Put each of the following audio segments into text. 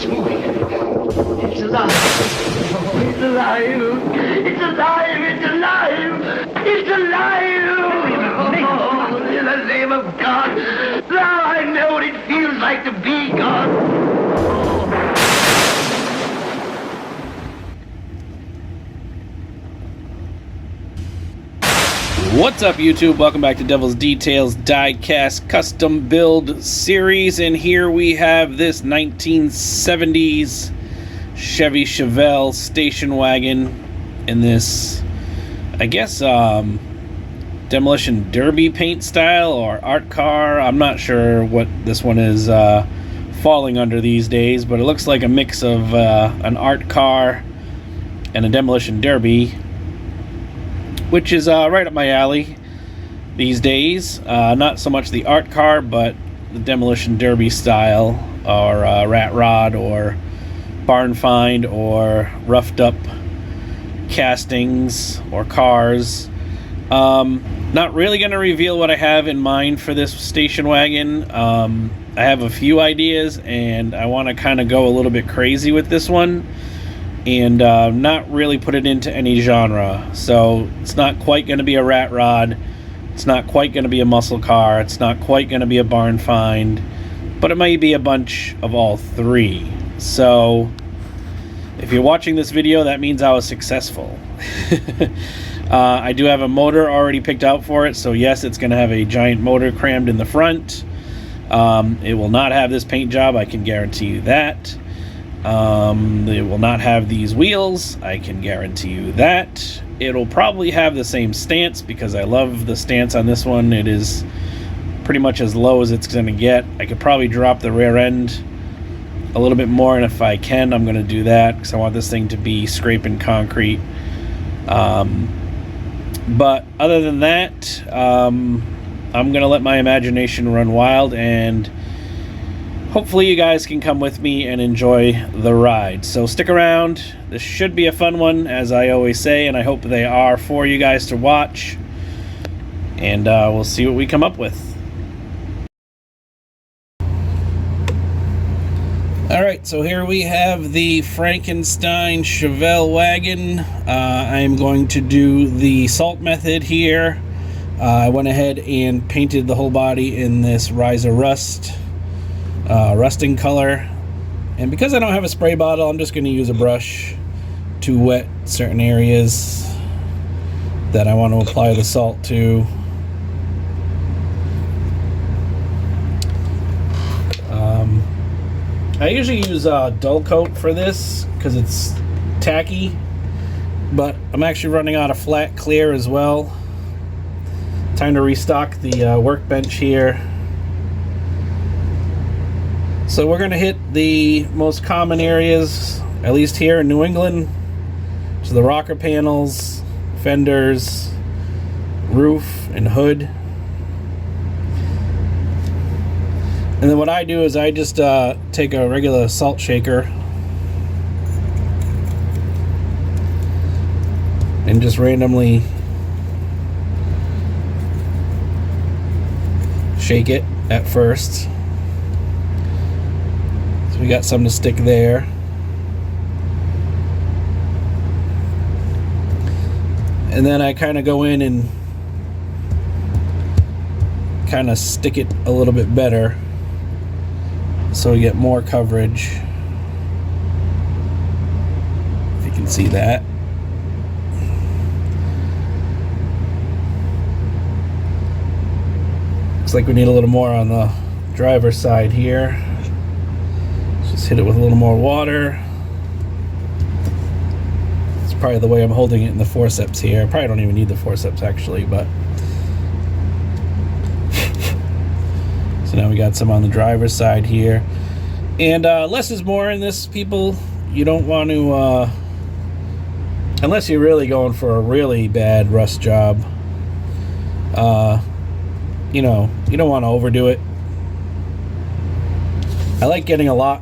It's moving. It's alive. Oh, it's alive. It's alive. It's alive. It's alive. Oh, in the name of God. Now I know what it feels like to be God. What's up, YouTube? Welcome back to Devil's Details Diecast Custom Build Series, and here we have this 1970s Chevy Chevelle station wagon in this, I guess, demolition derby paint style or art car. I'm not sure what this one is falling under these days, but it looks like a mix of an art car and a demolition derby, which is right up my alley these days. Not so much the art car, but the demolition derby style, or rat rod, or barn find, or roughed up castings or cars. Not really going to reveal what I have in mind for this station wagon. I have a few ideas, and I want to kind of go a little bit crazy with this one, and not really put it into any genre. So it's not quite going to be a rat rod, it's not quite going to be a muscle car, it's not quite going to be a barn find, but it might be a bunch of all three. So if you're watching this video, that means I was successful. I do have a motor already picked out for it, so yes, it's going to have a giant motor crammed in the front. It will not have this paint job, I can guarantee you that. It will not have these wheels, I can guarantee you that. It'll probably have the same stance, because I love the stance on this one. It is pretty much as low as it's going to get. I could probably drop the rear end a little bit more, and if I can, I'm going to do that, because I want this thing to be scraping concrete. But other than that, I'm going to let my imagination run wild, and hopefully you guys can come with me and enjoy the ride. So stick around. This should be a fun one, as I always say, and I hope they are for you guys to watch. And we'll see what we come up with. Alright, so here we have the Frankenstein Chevelle wagon. I am going to do the salt method here. I went ahead and painted the whole body in this Riser Rust rusting color, and because I don't have a spray bottle, I'm just going to use a brush to wet certain areas that I want to apply the salt to. I usually use dull coat for this because it's tacky, but I'm actually running out of flat clear as well. Time to restock the workbench here. So we're going to hit the most common areas, at least here in New England. So the rocker panels, fenders, roof, and hood. And then what I do is I just take a regular salt shaker and just randomly shake it at first. We got some to stick there. And then I kind of go in and kind of stick it a little bit better so we get more coverage. If you can see that. Looks like we need a little more on the driver's side here. Just hit it with a little more water. It's probably the way I'm holding it in the forceps here. I probably don't even need the forceps actually, but so now we got some on the driver's side here. And less is more in this, people. You don't want to, unless you're really going for a really bad rust job, you know, you don't want to overdo it. I like getting a lot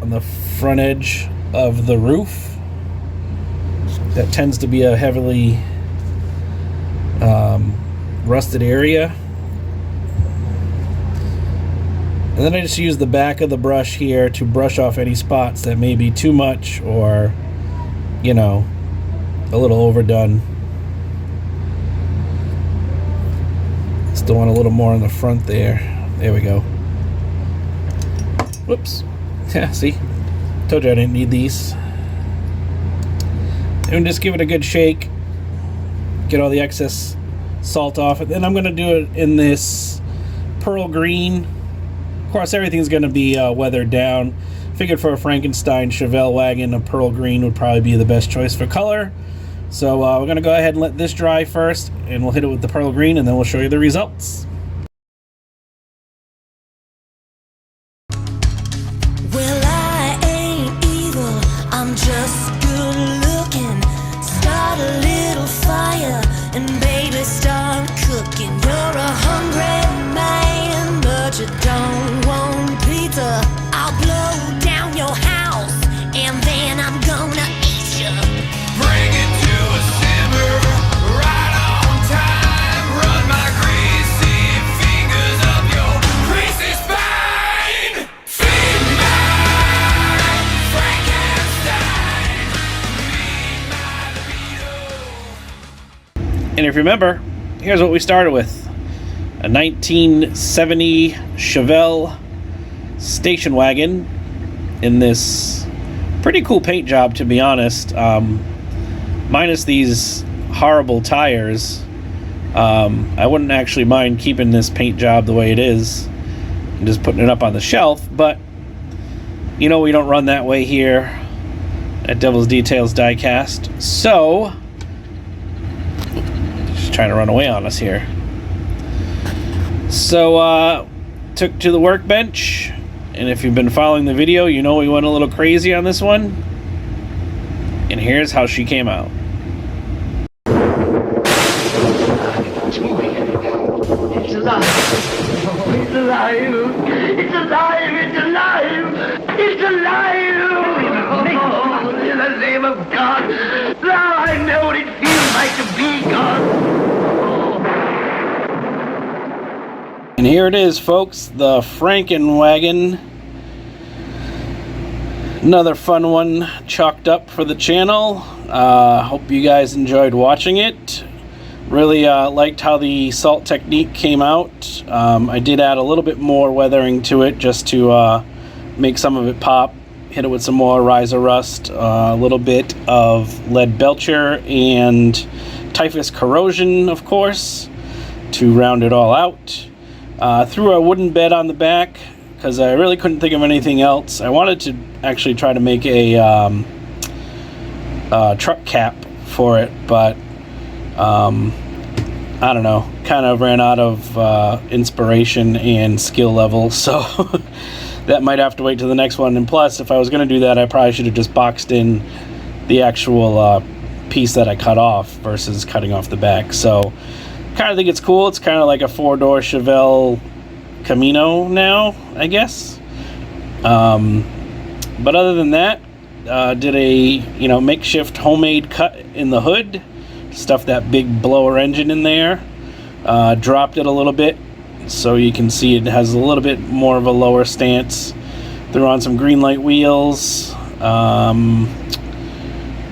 on the front edge of the roof. That tends to be a heavily rusted area. And then I just use the back of the brush here to brush off any spots that may be too much or, you know, a little overdone. Still want a little more on the front there. There we go. Whoops. Yeah, see? Told you I didn't need these. And just give it a good shake. Get all the excess salt off it. Then I'm going to do it in this pearl green. Of course, everything's going to be weathered down. Figured for a Frankenstein Chevelle wagon, a pearl green would probably be the best choice for color. So we're going to go ahead and let this dry first, and we'll hit it with the pearl green, and then we'll show you the results. Well, I ain't evil, I'm just good looking. Start a little fire, and baby, start cooking. You're a hungry man, but you don't want pizza. I'll blow down your house, and then I'm gonna eat you. Bring it to a simmer, right on time. Run my greasy fingers up your greasy spine. Feed my Frankenstein. Feed my libido. And if you remember, here's what we started with. A 1970 Chevelle station wagon in this pretty cool paint job, to be honest. Minus these horrible tires, I wouldn't actually mind keeping this paint job the way it is and just putting it up on the shelf, but you know we don't run that way here at Devil's Details Diecast. So just trying to run away on us here. So took to the workbench, and if you've been following the video, you know we went a little crazy on this one, and here's how she came out. It's moving. It's alive. Oh, it's alive. It's alive. It's alive. It's alive. Oh, in the name of God. Now I know what it feels like to be God. And here it is, folks, the Frankenwagon. Another fun one chalked up for the channel. Hope you guys enjoyed watching it. Really liked how the salt technique came out. I did add a little bit more weathering to it just to make some of it pop. Hit it with some more Riser Rust, a little bit of Lead Belcher, and Typhus Corrosion, of course, to round it all out. Threw a wooden bed on the back because I really couldn't think of anything else. I wanted to actually try to make a truck cap for it, but I don't know, kind of ran out of inspiration and skill level, so that might have to wait to the next one. And plus, if I was going to do that, I probably should have just boxed in the actual piece that I cut off versus cutting off the back. So kind of think it's cool. It's kind of like a four-door Chevelle Camino now, I guess. But other than that, did a makeshift homemade cut in the hood, stuffed that big blower engine in there, dropped it a little bit so you can see it has a little bit more of a lower stance. Threw on some green light wheels,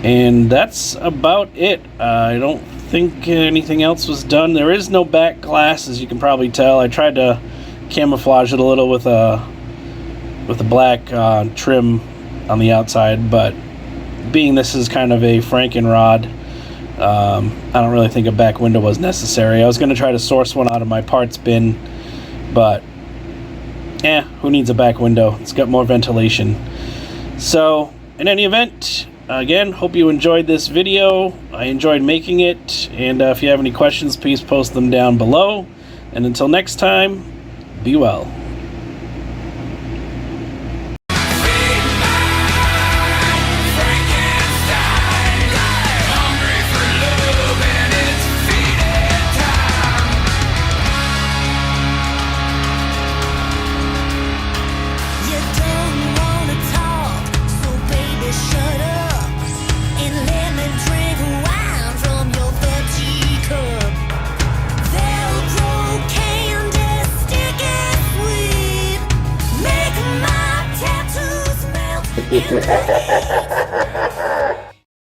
and that's about it. I don't think anything else was done. There is no back glass, as you can probably tell. I tried to camouflage it a little with a black trim on the outside, but being this is kind of a Frankenrod, I don't really think a back window was necessary. I was going to try to source one out of my parts bin, but who needs a back window? It's got more ventilation. So in any event, again, hope you enjoyed this video. I enjoyed making it, and if you have any questions, please post them down below. And until next time, be well. Velcro candy, stick it sweet.